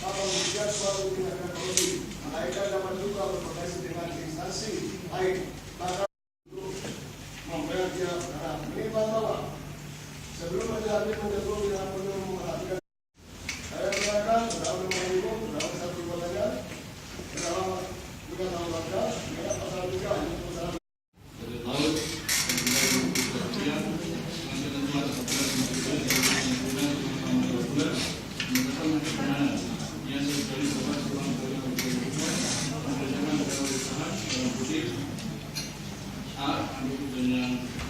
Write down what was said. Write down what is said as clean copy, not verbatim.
jadwal tindakan polisi, mereka dapat juga berkoordinasi dengan instansi lain bahkan untuk memberi dia berharap menimbang bahwa sebelum menjalani penjatuhan dengan penuh memperhatikan saya mengatakan dalam rumah hukum dalam satu pertanyaan dalam juga dalam warga mereka pasal 3 untuk masalah dari laut dan dengan